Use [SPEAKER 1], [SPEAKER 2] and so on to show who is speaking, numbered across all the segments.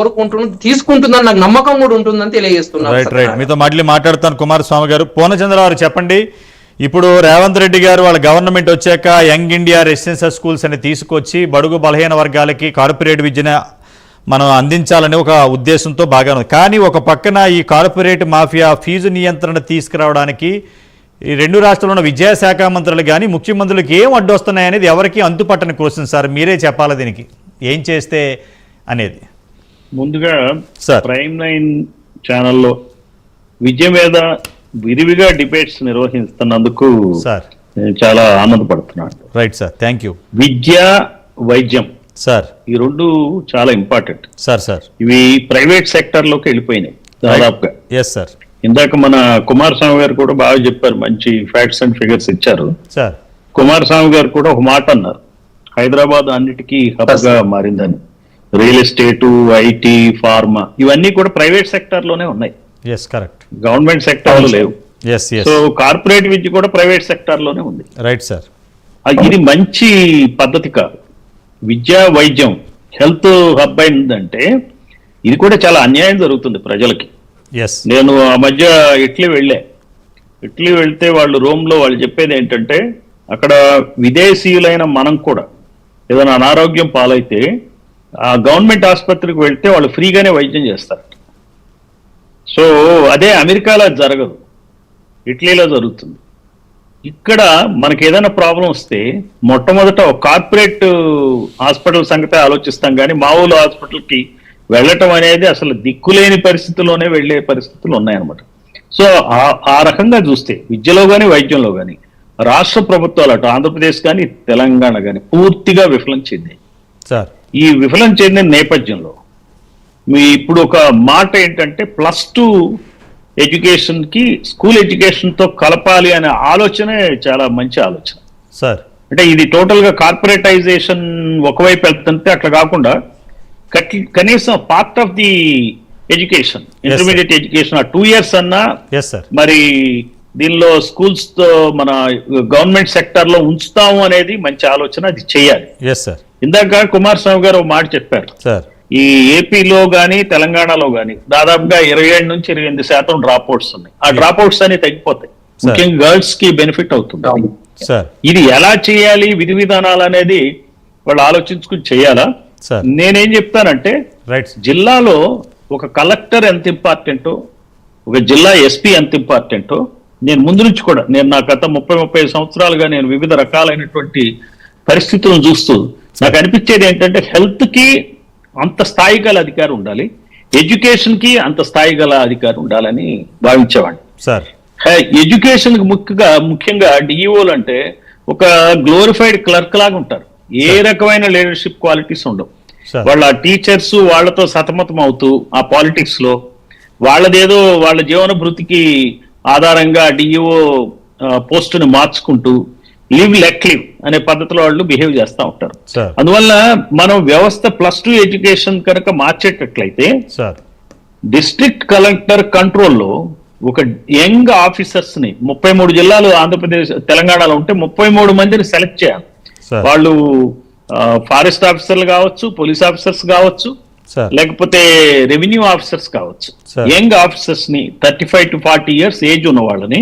[SPEAKER 1] కోరుకుంటుంది, తీసుకుంటుందని నాకు నమ్మకం కూడా ఉంటుందని తెలియజేస్తున్నాను.
[SPEAKER 2] రైట్ మీతో మళ్ళీ మాట్లాడుతాను కుమారస్వామి గారు. పూర్ణచంద్ర గారు చెప్పండి, ఇప్పుడు రేవంత్ రెడ్డి గారు వాళ్ళ గవర్నమెంట్ వచ్చాక యంగ్ ఇండియా రెసిడెన్షియల్ స్కూల్స్ అని తీసుకొచ్చి బడుగు బలహీన వర్గాలకి కార్పొరేట్ విద్యను మనం అందించాలనే ఒక ఉద్దేశంతో బాగా ఉంది. కానీ ఒక పక్కన ఈ కార్పొరేట్ మాఫియా ఫీజు నియంత్రణ తీసుకురావడానికి ఈ రెండు రాష్ట్రాల్లో ఉన్న విద్యాశాఖ మంత్రులు కానీ ముఖ్యమంత్రులకు ఏం అడ్డొస్తున్నాయనేది ఎవరికి అంతుపట్టని క్వశ్చన్ సార్. మీరే చెప్పాలి దీనికి ఏం చేస్తే అనేది.
[SPEAKER 3] ముందుగా ప్రైమ్ 9 ఛానల్లో విద్య మీద విరివిగా డిబేట్స్ నిర్వహిస్తున్నందుకు
[SPEAKER 2] సార్
[SPEAKER 3] నేను చాలా ఆనందపడుతున్నాను.
[SPEAKER 2] Right sir, thank you.
[SPEAKER 3] విద్య, వైద్యం
[SPEAKER 2] సార్
[SPEAKER 3] ఈ రెండు చాలా ఇంపార్టెంట్
[SPEAKER 2] సార్.
[SPEAKER 3] ఇవి ప్రైవేట్ సెక్టర్ లోకి వెళ్ళిపోయినాయి దాదాపుగా.
[SPEAKER 2] Yes sir.
[SPEAKER 3] ఇందాక మన కుమారస్వామి గారు కూడా బాగా చెప్పారు, మంచి ఫ్యాక్ట్స్ అండ్ ఫిగర్స్ ఇచ్చారు.
[SPEAKER 2] సార్
[SPEAKER 3] కుమారస్వామి గారు కూడా ఒక మాట అన్నారు, హైదరాబాద్ అన్నిటికీ హబ్ గా మారిందని. రియల్ ఎస్టేట్, ఐటీ, ఫార్మా ఇవన్నీ కూడా ప్రైవేట్ సెక్టర్ లోనే ఉన్నాయి.
[SPEAKER 2] Yes correct.
[SPEAKER 3] గవర్నమెంట్ సెక్టర్ లో లేవు.
[SPEAKER 2] ఎస్
[SPEAKER 3] సో కార్పొరేట్ విద్య కూడా ప్రైవేట్ సెక్టర్ లోనే ఉంది.
[SPEAKER 2] Right sir.
[SPEAKER 3] ఇది మంచి పద్ధతి కాదు. విద్య, వైద్యం, హెల్త్ హబ్ అయిందంటే ఇది కూడా చాలా అన్యాయం జరుగుతుంది ప్రజలకి.
[SPEAKER 2] ఎస్.
[SPEAKER 3] నేను ఆ మధ్య ఇటలీ వెళ్తే వాళ్ళు రోమ్లో వాళ్ళు చెప్పేది ఏంటంటే, అక్కడ విదేశీయులైన మనం కూడా ఏదైనా అనారోగ్యం పాలైతే ఆ గవర్నమెంట్ ఆసుపత్రికి వెళ్తే వాళ్ళు ఫ్రీగానే వైద్యం చేస్తారు. సో అదే అమెరికాలో జరగదు, ఇటలీలో జరుగుతుంది. ఇక్కడ మనకి ఏదైనా ప్రాబ్లం వస్తే మొట్టమొదట ఒక కార్పొరేట్ హాస్పిటల్ సంగతే ఆలోచిస్తాం, కానీ మామూలు హాస్పిటల్కి వెళ్ళటం అనేది అసలు దిక్కులేని పరిస్థితుల్లోనే వెళ్ళే పరిస్థితులు ఉన్నాయన్నమాట. సో ఆ రకంగా చూస్తే విద్యలో కానీ వైద్యంలో కానీ రాష్ట్ర ప్రభుత్వాలు అటు ఆంధ్రప్రదేశ్ కానీ తెలంగాణ కానీ పూర్తిగా విఫలం చెందాయి. ఈ విఫలం చెందిన నేపథ్యంలో మీ ఇప్పుడు ఒక మాట ఏంటంటే +2 ఎడ్యుకేషన్ కి స్కూల్ ఎడ్యుకేషన్ తో కలపాలి అనే ఆలోచనే చాలా మంచి ఆలోచన
[SPEAKER 2] సార్.
[SPEAKER 3] అంటే ఇది టోటల్ గా కార్పొరేటైజేషన్ ఒకవైపు వెళ్తుంటే అట్లా కాకుండా కనీసం part of the education, intermediate education 2 years అన్నా మరి దీనిలో స్కూల్స్ తో మన గవర్నమెంట్ సెక్టర్ లో ఉంచుతాము అనేది మంచి ఆలోచన, అది చేయాలి. ఇందాక కుమారస్వామి గారు ఒక మాట చెప్పారు, ఈ ఏపీలో గానీ తెలంగాణలో గానీ దాదాపుగా 27 నుంచి 28% డ్రాప్ అవుట్స్ ఉన్నాయి. ఆ డ్రాప్ అవుట్స్ అనేవి తగ్గిపోతాయి, ముఖ్యంగా గర్ల్స్ కి బెనిఫిట్ అవుతుంది. ఇది ఎలా చేయాలి, విధి విధానాలు అనేది వాళ్ళు ఆలోచించుకుని చేయాలా. నేనేం చెప్తానంటే, జిల్లాలో ఒక కలెక్టర్ ఎంత ఇంపార్టెంటో, ఒక జిల్లా ఎస్పీ ఎంత ఇంపార్టెంటో నేను ముందు నుంచి కూడా నా గత 30-35 సంవత్సరాలుగా నేను వివిధ రకాలైనటువంటి పరిస్థితులను చూస్తూ నాకు అనిపించేది ఏంటంటే, హెల్త్ కి అంత స్థాయి గల అధికారి ఉండాలి, ఎడ్యుకేషన్ కి అంత స్థాయి గల అధికారి ఉండాలని భావించేవాడిని. ఎడ్యుకేషన్ కి ముఖ్యంగా డిఈఓలు అంటే ఒక గ్లోరిఫైడ్ క్లర్క్ లాగా ఉంటారు. ఏ రకమైన లీడర్షిప్ క్వాలిటీస్ ఉండవు. వాళ్ళ టీచర్స్ వాళ్ళతో సతమతం అవుతూ ఆ పాలిటిక్స్ లో వాళ్ళదేదో వాళ్ళ జీవన భృతికి ఆధారంగా డిఈఓ పోస్టుని మార్చుకుంటూ లివ్ లెట్ లివ్ అనే పద్ధతిలో వాళ్ళు బిహేవ్ చేస్తూ ఉంటారు. అందువల్ల మనం వ్యవస్థ +2 ఎడ్యుకేషన్ కనుక మార్చేటట్లయితే డిస్ట్రిక్ట్ కలెక్టర్ కంట్రోల్లో ఒక యంగ్ ఆఫీసర్స్ ని 33 జిల్లాలు ఆంధ్రప్రదేశ్ తెలంగాణలో ఉంటే 33 మందిని సెలెక్ట్ చేయాలి. వాళ్ళు ఫారెస్ట్ ఆఫీసర్లు కావచ్చు, పోలీస్ ఆఫీసర్స్ కావచ్చు, లేకపోతే రెవెన్యూ ఆఫీసర్స్ కావచ్చు. యంగ్ ఆఫీసర్స్ ని 35 to 40 years ఏజ్ ఉన్న వాళ్ళని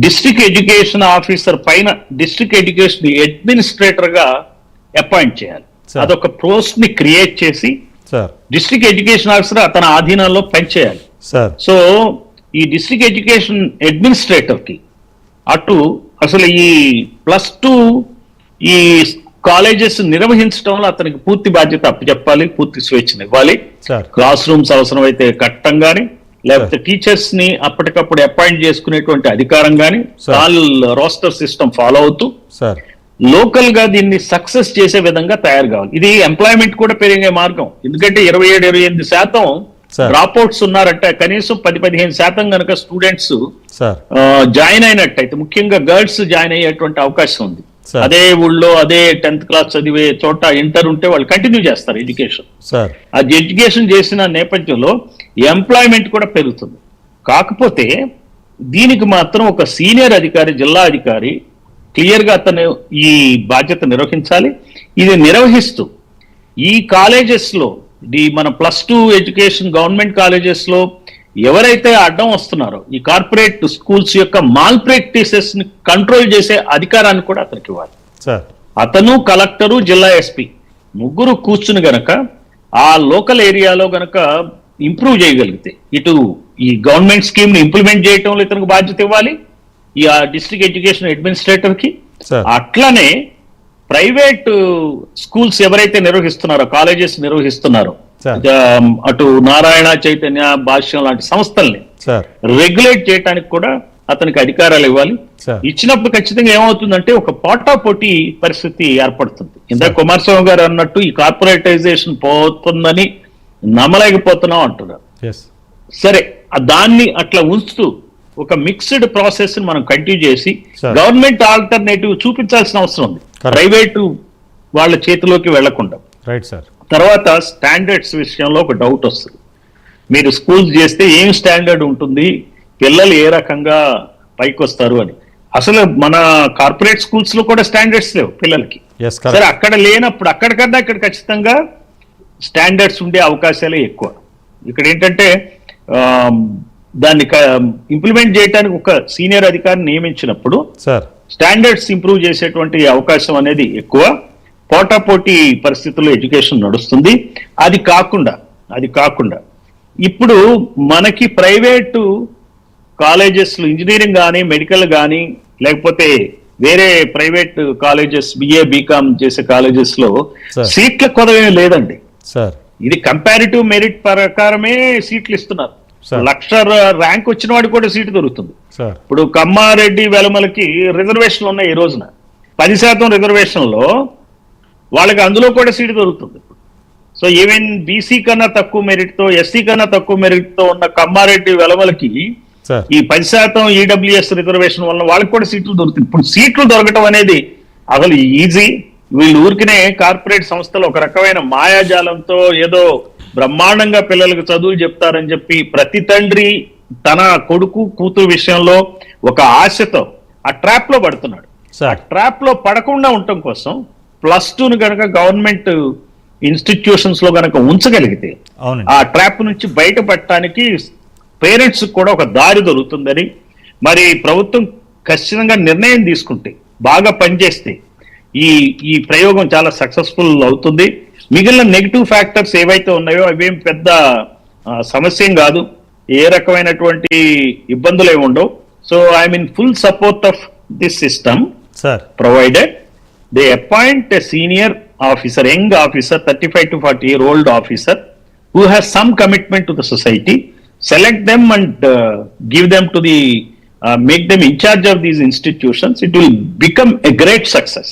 [SPEAKER 3] డిస్ట్రిక్ట్ ఎడ్యుకేషన్ ఆఫీసర్ పైన డిస్ట్రిక్ట్ ఎడ్యుకేషన్ అడ్మినిస్ట్రేటర్ గా అపాయింట్ చేయాలి. అదొక పోస్ట్ ని క్రియేట్ చేసి డిస్ట్రిక్ట్ ఎడ్యుకేషన్ ఆఫీసర్ అతని ఆధీనంలో పనిచేయాలి. సో ఈ డిస్ట్రిక్ట్ ఎడ్యుకేషన్ అడ్మినిస్ట్రేటర్ కి అటు అసలు ఈ +2 ఈ కాలేజెస్ నిర్వహించడంలో అతనికి పూర్తి బాధ్యత అప్పచెప్పాలి, పూర్తి స్వేచ్ఛను ఇవ్వాలి. క్లాస్ రూమ్స్ అవసరమైతే కట్టడం కానీ, లేకపోతే టీచర్స్ ని అప్పటికప్పుడు అపాయింట్ చేసుకునేటువంటి అధికారం కానీ, ఆల్ రోస్టర్ సిస్టమ్ ఫాలో అవుతూ లోకల్ గా దీన్ని సక్సెస్ చేసే విధంగా తయారు కావాలి. ఇది ఎంప్లాయ్మెంట్ కూడా పెరిగే మార్గం. ఎందుకంటే 27-28% డ్రాప్ అవుట్స్ ఉన్నారంటే కనీసం 10-15% కనుక స్టూడెంట్స్ జాయిన్ అయినట్టయితే, ముఖ్యంగా గర్ల్స్ జాయిన్ అయ్యేటువంటి అవకాశం ఉంది. అదే ఊళ్ళో అదే 10th class చదివే చోట ఇంటర్ ఉంటే వాళ్ళు కంటిన్యూ చేస్తారు ఎడ్యుకేషన్. అది ఎడ్యుకేషన్ చేసిన నేపథ్యంలో ఎంప్లాయ్మెంట్ కూడా పెరుగుతుంది. కాకపోతే దీనికి మాత్రం ఒక సీనియర్ అధికారి, జిల్లా అధికారి క్లియర్ గా అతను ఈ బాధ్యత నిర్వహించాలి. ఇది నిర్వహిస్తూ ఈ కాలేజెస్ లో మన +2 ఎడ్యుకేషన్ గవర్నమెంట్ కాలేజెస్ లో ఎవరైతే అడ్డం వస్తున్నారో ఈ కార్పొరేట్ స్కూల్స్ యొక్క మాల్ ప్రాక్టీసెస్ ని కంట్రోల్ చేసే అధికారాన్ని కూడా అతనికి ఇవ్వాలి. అతను, కలెక్టరు, జిల్లా ఎస్పీ ముగ్గురు కూర్చుని గనక ఆ లోకల్ ఏరియాలో గనక ఇంప్రూవ్ చేయగలిగితే ఇటు ఈ గవర్నమెంట్ స్కీమ్ ని ఇంప్లిమెంట్ చేయటంలో ఇతనికి బాధ్యత ఇవ్వాలి ఈ డిస్ట్రిక్ట్ ఎడ్యుకేషన్ అడ్మినిస్ట్రేటర్ కి. అట్లనే ప్రైవేట్ స్కూల్స్ ఎవరైతే నిర్వహిస్తున్నారో, కాలేజెస్ నిర్వహిస్తున్నారో, అటు నారాయణ, చైతన్య, భాష్యం లాంటి సంస్థల్ని రెగ్యులేట్ చేయడానికి కూడా అతనికి అధికారాలు ఇవ్వాలి. ఇచ్చినప్పుడు ఖచ్చితంగా ఏమవుతుందంటే ఒక పోటాపోటీ పరిస్థితి ఏర్పడుతుంది. ఇందాక కుమారస్వామి గారు అన్నట్టు ఈ కార్పొరేటైజేషన్ పోతుందని నమ్మలేకపోతున్నాం అంటున్నారు. సరే, దాన్ని అట్లా ఉంచుతూ ఒక మిక్స్డ్ ప్రాసెస్ మనం కంటిన్యూ చేసి గవర్నమెంట్ ఆల్టర్నేటివ్ చూపించాల్సిన అవసరం ఉంది, ప్రైవేటు వాళ్ళ చేతిలోకి వెళ్లకుండా. తర్వాత స్టాండర్డ్స్ విషయంలో ఒక డౌట్ వస్తుంది. మీరు స్కూల్స్ చేస్తే ఏం స్టాండర్డ్ ఉంటుంది, పిల్లలు ఏ రకంగా పైకి వస్తారు అని. అసలు మన కార్పొరేట్ స్కూల్స్ లో కూడా స్టాండర్డ్స్ లేవు పిల్లలకి. సరే, అక్కడ లేనప్పుడు అక్కడికన్నా ఇక్కడ ఖచ్చితంగా స్టాండర్డ్స్ ఉండే అవకాశాలే ఎక్కువ. ఇక్కడ ఏంటంటే దాన్ని ఇంప్లిమెంట్ చేయడానికి ఒక సీనియర్ అధికారిని నియమించినప్పుడు స్టాండర్డ్స్ ఇంప్రూవ్ చేసేటువంటి అవకాశం అనేది ఎక్కువ. పోటాపోటీ పరిస్థితుల్లో ఎడ్యుకేషన్ నడుస్తుంది. అది కాకుండా ఇప్పుడు మనకి ప్రైవేటు కాలేజెస్ ఇంజనీరింగ్ కానీ, మెడికల్ కానీ, లేకపోతే వేరే ప్రైవేట్ కాలేజెస్ బిఏ, బీకామ్ చేసే కాలేజెస్ లో సీట్ల కొదవేమీ లేదండి. ఇది కంపారిటివ్ మెరిట్ ప్రకారమే సీట్లు ఇస్తున్నారు. 1,00,000 ర్యాంక్ వచ్చిన వాడికి కూడా సీటు దొరుకుతుంది. ఇప్పుడు కమ్మారెడ్డి, వెలమలకి రిజర్వేషన్లు ఉన్నాయి. ఈ రోజున 10% రిజర్వేషన్ లో వాళ్ళకి అందులో కూడా సీటు దొరుకుతుంది. సో ఈవెన్ బీసీ కన్నా తక్కువ మెరిట్ తో, ఎస్సీ కన్నా తక్కువ మెరిట్ తో ఉన్న కమ్మారెడ్డి, వెలమలకి ఈ 10% ఈడబ్ల్యూఎస్ రిజర్వేషన్ వల్ల వాళ్ళకి కూడా సీట్లు దొరుకుతుంది. ఇప్పుడు సీట్లు దొరకటం అనేది అసలు ఈజీ. వీళ్ళు ఊరికినే కార్పొరేట్ సంస్థలు ఒక రకమైన మాయాజాలంతో ఏదో బ్రహ్మాండంగా పిల్లలకు చదువులు చెప్తారని చెప్పి ప్రతి తండ్రి తన కొడుకు, కూతురు విషయంలో ఒక ఆశతో ఆ ట్రాప్ లో పడుతున్నాడు. ఆ ట్రాప్ లో పడకుండా ఉండటం కోసం +2 కనుక గవర్నమెంట్ ఇన్స్టిట్యూషన్స్ లో కనుక ఉంచగలిగితే ఆ ట్రాప్ నుంచి బయటపడటానికి పేరెంట్స్ కూడా ఒక దారి దొరుకుతుందని, మరి ప్రభుత్వం ఖచ్చితంగా నిర్ణయం తీసుకుంటే, బాగా పనిచేస్తే ఈ ప్రయోగం చాలా సక్సెస్ఫుల్ అవుతుంది. మిగిలిన నెగిటివ్ ఫ్యాక్టర్స్ ఏవైతే ఉన్నాయో అవేం పెద్ద సమస్య కాదు, ఏ రకమైనటువంటి ఇబ్బందులు ఏమి ఉండవు. So I'm in full support of this system, provided they appoint a senior officer, young officer, 35 to 40 year old officer who has some commitment to the society, select them and give them to the make them in charge of these institutions. It will become a great success.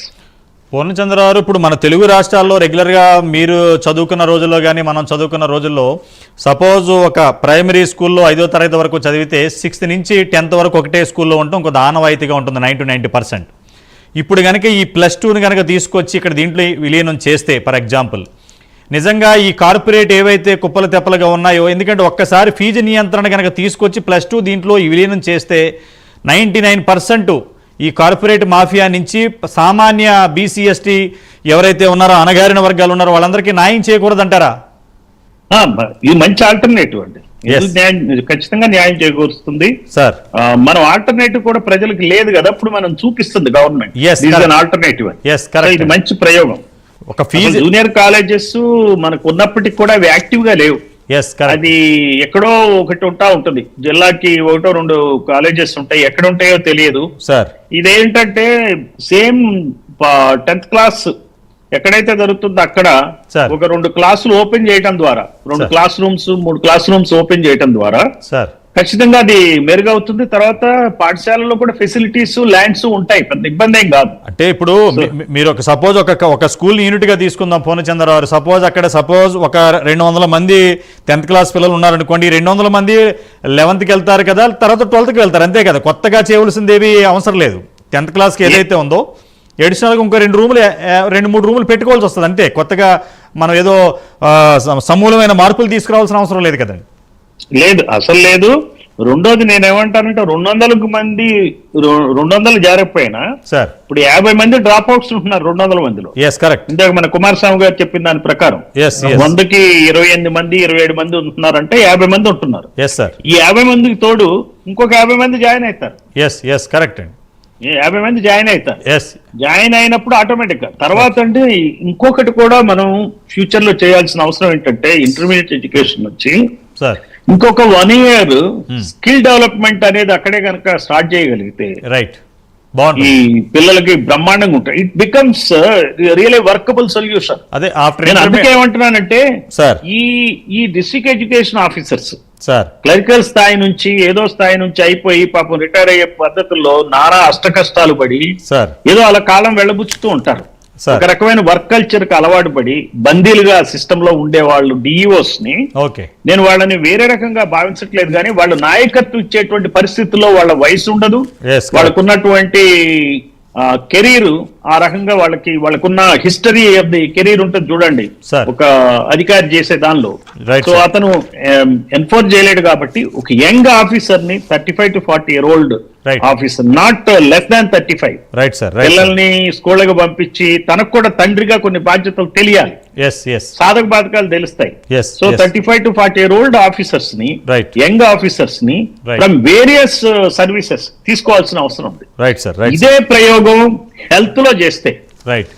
[SPEAKER 2] Purnachandrarao, ఇప్పుడు మన తెలుగు రాష్ట్రాల్లో రెగ్యులర్గా మీరు చదువుకున్న రోజుల్లో కానీ మనం చదువుకున్న రోజుల్లో సపోజ్ ఒక ప్రైమరీ స్కూల్లో 5వ తరగతి వరకు చదివితే 6th నుంచి 10th వరకు ఒకటే స్కూల్లో ఉండటం కొంత ఆనవాయితీగా ఉంటుంది, 90% ఇప్పుడు కనుక ఈ +2ని కనుక తీసుకొచ్చి ఇక్కడ దీంట్లో విలీనం చేస్తే, ఫర్ ఎగ్జాంపుల్, నిజంగా ఈ కార్పొరేట్ ఏవైతే కుప్పలు తెప్పలుగా ఉన్నాయో, ఎందుకంటే ఒక్కసారి ఫీజు నియంత్రణ కనుక తీసుకొచ్చి +2 దీంట్లో విలీనం చేస్తే 99% ఈ కార్పొరేట్ మాఫియా నుంచి సామాన్య బీసీ, ఎస్టీ ఎవరైతే ఉన్నారో, అణగారిన వర్గాలు ఉన్నారో వాళ్ళందరికీ న్యాయం చేయకూడదంటారా?
[SPEAKER 3] ఇది మంచి ఆల్టర్నేటివ్ అండి. ఖచ్చితంగా న్యాయం చేకూరుస్తుంది సార్. మనం ఆల్టర్నేటివ్ కూడా ప్రజలకు లేదు కదా, అప్పుడు మనం చూపిస్తుంది గవర్నమెంట్ ఆల్టర్నేటివ్ అని. ఇది మంచి ప్రయోగం.
[SPEAKER 2] ఒక ఫీజు
[SPEAKER 3] జూనియర్ కాలేజెస్ మనకు ఉన్నప్పటికీ కూడా అవి యాక్టివ్ గా లేవు. అది ఎక్కడో ఒకటి ఉంటుంది, జిల్లాకి 1-2 కాలేజెస్ ఉంటాయి, ఎక్కడ ఉంటాయో తెలియదు సార్. ఇదేంటంటే సేమ్ 10th క్లాస్ ఎక్కడైతే జరుగుతుందో అక్కడ ఒక 2 క్లాసులు ఓపెన్ చేయడం ద్వారా, 2 class rooms 3 class rooms open చేయడం ద్వారా ఖచ్చితంగా అది మెరుగవుతుంది. తర్వాత పాఠశాలలో కూడా ఫెసిలిటీస్, ల్యాండ్స్ ఉంటాయి, పెద్ద ఇబ్బంది ఏం కాదు.
[SPEAKER 2] అంటే ఇప్పుడు మీరు ఒక స్కూల్ యూనిట్ గా తీసుకుందాం పూర్ణచంద్రరావు. సపోజ్ ఒక 200 మంది 10th క్లాస్ పిల్లలు ఉన్నారనుకోండి, 200 మంది 11th వెళ్తారు కదా, తర్వాత 12th వెళ్తారు, అంతే కదా. కొత్తగా చేయవలసింది ఏవి అవసరం లేదు. 10th క్లాస్కి ఏదైతే ఉందో అడిషనల్గా ఇంకో 2-3 రూములు పెట్టుకోవాల్సి వస్తుంది, అంతే. కొత్తగా మనం ఏదో సమూలమైన మార్పులు తీసుకురావాల్సిన అవసరం లేదు కదండి.
[SPEAKER 3] లేదు, అసలు లేదు. రెండోది నేనేమంటానంటే 200 మంది 200 జారకపోయినా
[SPEAKER 2] సార్
[SPEAKER 3] ఇప్పుడు 50 మంది డ్రాప్ అవుట్స్ ఉంటున్నారు 200 మందిలో.
[SPEAKER 2] Yes correct.
[SPEAKER 3] ఇందాక మన కుమారస్వామి గారు చెప్పిన దాని ప్రకారం 100కి 28 మంది 27 మంది ఉంటున్నారంటే 50 మంది ఉంటున్నారు.
[SPEAKER 2] Yes sir.
[SPEAKER 3] ఈ 50 మందికి తోడు ఇంకొక 50 మంది జాయిన్ అవుతారు.
[SPEAKER 2] ఎస్ కరెక్ట్ అండి.
[SPEAKER 3] 50 మంది జాయిన్ అవుతారు.
[SPEAKER 2] ఎస్
[SPEAKER 3] జాయిన్ అయినప్పుడు ఆటోమేటిక్ గా తర్వాత అంటే ఇంకొకటి కూడా మనం ఫ్యూచర్ లో చేయాల్సిన అవసరం ఏంటంటే ఇంటర్మీడియట్ ఎడ్యుకేషన్ వచ్చి
[SPEAKER 2] సార్
[SPEAKER 3] ఇంకొక 1 year స్కిల్ డెవలప్మెంట్ అనేది అక్కడే కనుక స్టార్ట్ చేయగలిగితే
[SPEAKER 2] రైట్
[SPEAKER 3] ఈ
[SPEAKER 2] బాగుంది.
[SPEAKER 3] పిల్లలకి బ్రహ్మాండంగా ఉంటాయి. It becomes really workable solution.
[SPEAKER 2] అదే ఆఫ్టర్
[SPEAKER 3] నేను అందుకే ఏమంటున్నానంటే
[SPEAKER 2] సార్
[SPEAKER 3] ఈ district education officers
[SPEAKER 2] sir
[SPEAKER 3] clerical స్థాయి నుంచి ఏదో స్థాయి నుంచి అయిపోయి పాపం రిటైర్ అయ్యే పద్ధతుల్లో నానా అష్ట కష్టాలు పడి
[SPEAKER 2] సార్
[SPEAKER 3] ఏదో అలా కాలం వెళ్ళబుచ్చుతూ ఉంటారు.
[SPEAKER 2] సార్
[SPEAKER 3] ఒక రకమైన వర్క్ కల్చర్ కి అలవాటు పడి బందీలుగా సిస్టమ్ లో ఉండే వాళ్ళు డిఈఓస్ ని
[SPEAKER 2] ఓకే
[SPEAKER 3] నేను వాళ్ళని వేరే రకంగా భావించట్లేదు, కానీ వాళ్ళు నాయకత్వం ఇచ్చేటువంటి పరిస్థితుల్లో వాళ్ళ వయసు ఉండదు,
[SPEAKER 2] Yes,
[SPEAKER 3] వాళ్ళకున్నటువంటి కెరీర్ ఆ రకంగా వాళ్ళకున్న హిస్టరీ ఆఫ్ ది కెరీర్ ఉంటుంది చూడండి
[SPEAKER 2] Sir.
[SPEAKER 3] ఒక అధికారి చేసే దానిలో.
[SPEAKER 2] Right,
[SPEAKER 3] so
[SPEAKER 2] sir.
[SPEAKER 3] అతను ఎన్ఫోర్స్ చేయలేడు కాబట్టి ఒక యంగ్ ఆఫీసర్ ని 35 to 40 year old
[SPEAKER 2] Right.
[SPEAKER 3] Officer, not less than 35,
[SPEAKER 2] right sir right
[SPEAKER 3] పిల్లల్ని స్కూళ్ళకి పంపించి తనకు కూడా తండ్రిగా కొన్ని బాధ్యతలు తెలియాలి,
[SPEAKER 2] ఎస్
[SPEAKER 3] సాధక బాధకాలు తెలుస్తాయి.
[SPEAKER 2] Yes,
[SPEAKER 3] so
[SPEAKER 2] yes.
[SPEAKER 3] 35 to 40 year old officers ని
[SPEAKER 2] Right.
[SPEAKER 3] యంగ్ ఆఫీసర్స్ ని
[SPEAKER 2] Right.
[SPEAKER 3] ఫ్రమ్ వేరియస్ సర్వీసెస్ తీసుకోవాల్సిన అవసరం ఉంది.
[SPEAKER 2] రైట్ సార్ రైట్
[SPEAKER 3] ఇదే ప్రయోగం హెల్త్ లో చేస్తే
[SPEAKER 2] రైట్